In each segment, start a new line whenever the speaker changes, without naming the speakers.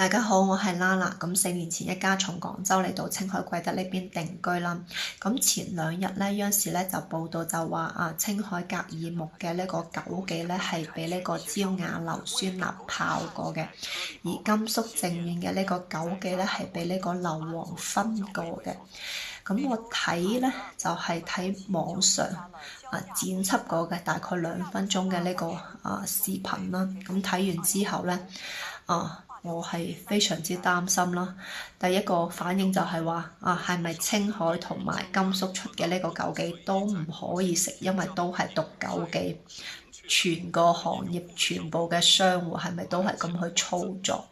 大家好，我係 Lala。咁4年前一家從廣州嚟到青海貴德呢邊定居啦。咁前2日咧，央視咧就報道就話青海格爾木嘅呢個九記咧係俾呢個焦雅硫酸鈉炮過嘅，而甘肅正縣嘅呢個九記咧係俾呢個硫磺燻過嘅。咁我睇咧就係睇網上剪輯過嘅大概2分鐘嘅呢個視頻啦。咁睇完之後咧我係非常之擔心啦。第一個反應就係話係咪青海同埋甘肅出嘅呢個枸杞都唔可以食，因為都係毒枸杞。全個行業全部嘅商戶係咪都係咁去操作？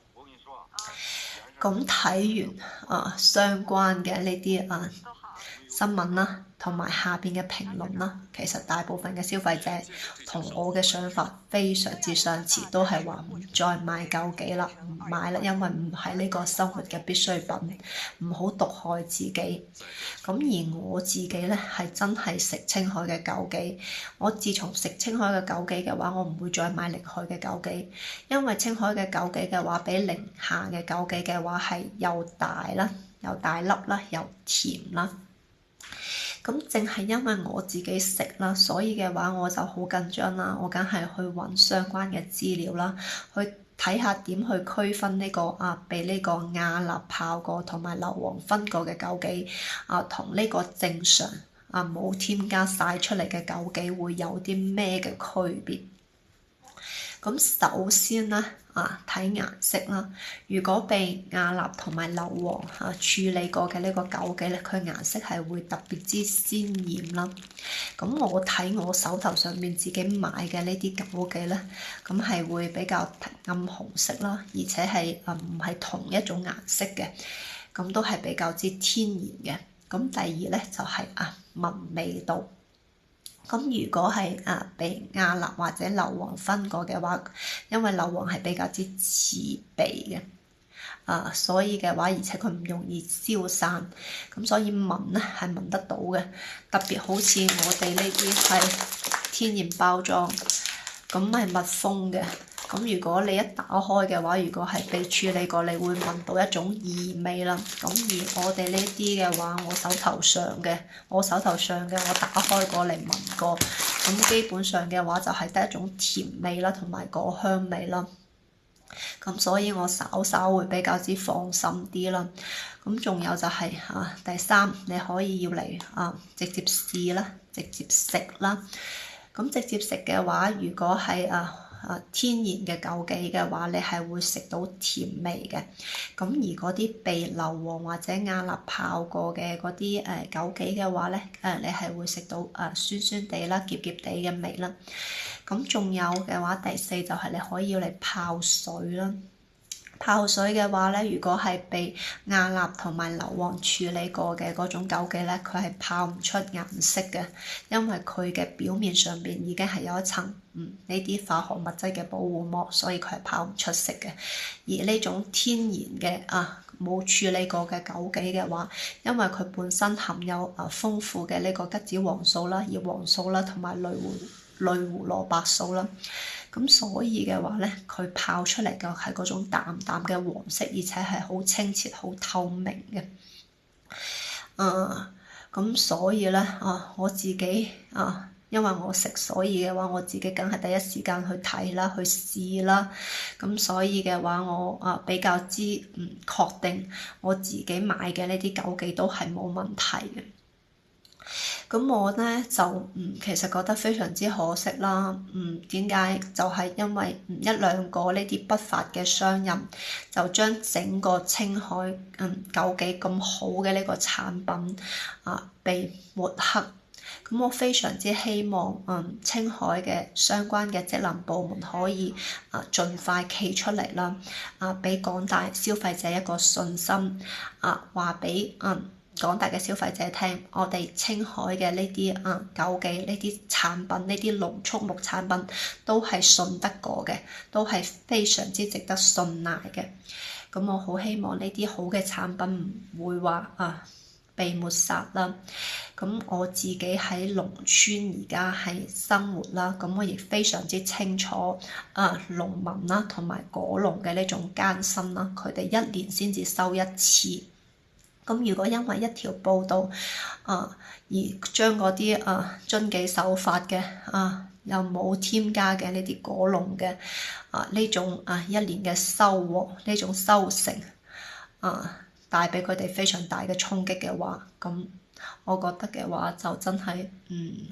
咁睇完相關嘅呢啲新聞啦，同埋下邊嘅評論啦，其實大部分嘅消費者同我嘅想法非常之相似，都係話唔再買枸杞啦，唔買啦，因為唔係呢個生活嘅必需品，唔好毒害自己。咁而我自己咧係真係食青海嘅枸杞，我自從食青海嘅枸杞嘅話，我唔會再買寧海嘅枸杞，因為青海嘅枸杞嘅話比寧夏嘅枸杞嘅話係又大啦，又大粒啦，又甜啦。咁正係因為我自己食啦，所以嘅話我就好緊張啦，我梗係去揾相關嘅資料啦，去睇下點去區分呢個被呢個亞鈉炮過同埋硫磺燻過嘅枸杞同呢個正常冇添加曬出嚟嘅枸杞會有啲咩嘅區別？咁首先咧睇顏色啦，如果被亞鈉同埋硫磺處理過嘅呢個枸杞咧，佢顏色係會特別之鮮豔啦。咁我睇我手頭上面自己買嘅呢啲枸杞咧，咁係會比較暗紅色啦，而且係唔係同一種顏色嘅，咁都係比較之天然嘅。咁第二咧就係聞味道。咁如果係被亞鈉或者硫磺燻過嘅話，因為硫磺係比較之刺鼻嘅，所以嘅話，而且佢唔容易消散，咁所以聞咧係聞得到嘅。特別好似我哋呢啲係天然包裝，咁係密封嘅。咁如果你一打開嘅話，如果係被處理過，你會聞到一種異味啦。咁而我哋呢啲嘅話，我手頭上嘅我打開過嚟聞過，咁基本上嘅話就係得一種甜味啦，同埋果香味啦。咁所以我稍稍會比較之放心啲啦。咁仲有就係第三，你可以要嚟直接試啦，直接食啦。咁直接食嘅話，如果係天然嘅枸杞嘅話，你係會食到甜味嘅。咁而嗰啲被硫磺或者亞鈉炮過嘅嗰啲枸杞嘅話咧，你係會食到酸酸地啦、澀澀地嘅味啦。咁仲有嘅話，第四就係你可以要嚟泡水啦。泡水嘅話咧，如果係被亞鈉同埋硫磺處理過嘅嗰種枸杞咧，佢係泡唔出顏色嘅，因為佢嘅表面上邊已經係有一層呢啲化學物質嘅保護膜，所以佢係泡唔出色嘅。而呢種天然嘅冇處理過嘅枸杞嘅話，因為佢本身含有豐富嘅呢個桔子黃素啦、葉黃素啦同埋類胡蘿蔔素啦。咁所以嘅話咧，佢泡出嚟嘅係嗰種淡淡嘅黃色，而且係好清澈、好透明嘅。咁所以咧我自己因為我食，所以嘅話我自己梗係第一時間去睇啦，去試啦。咁所以嘅話，我比較之確定我自己買嘅呢啲枸杞都係冇問題嘅。咁我咧就其實覺得非常之可惜啦。點解？就係因為一兩個呢啲不法嘅商人就將整個青海枸杞咁好嘅呢個產品被抹黑。咁我非常之希望青海嘅相關嘅職能部門可以盡快企出嚟啦，俾廣大消費者一個信心，話俾廣大嘅消費者聽，我哋青海嘅呢啲枸杞呢啲產品，呢啲農畜牧產品都係信得過嘅，都係非常之值得信賴嘅。咁我好希望呢啲好嘅產品唔會話被抹殺啦。咁我自己喺農村而家係生活啦，咁我亦非常之清楚農民啦同埋果農嘅呢種艱辛啦，佢哋一年先至收一次。咁如果因為一條報道而將嗰啲遵紀守法嘅又冇添加嘅呢啲果農嘅呢種一年嘅收穫，呢種收成帶俾佢哋非常大嘅衝擊嘅話，咁我覺得嘅話就真係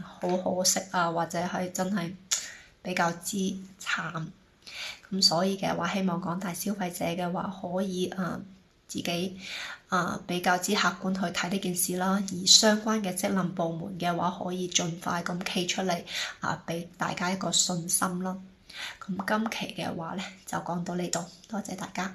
好可惜或者係真係比較之慘。咁所以嘅話，希望廣大消費者嘅話可以自己比較之客觀去睇呢件事啦，而相關嘅職能部門嘅話可以盡快咁企出嚟俾大家一個信心啦。咁今期嘅話咧就講到呢度，多謝大家。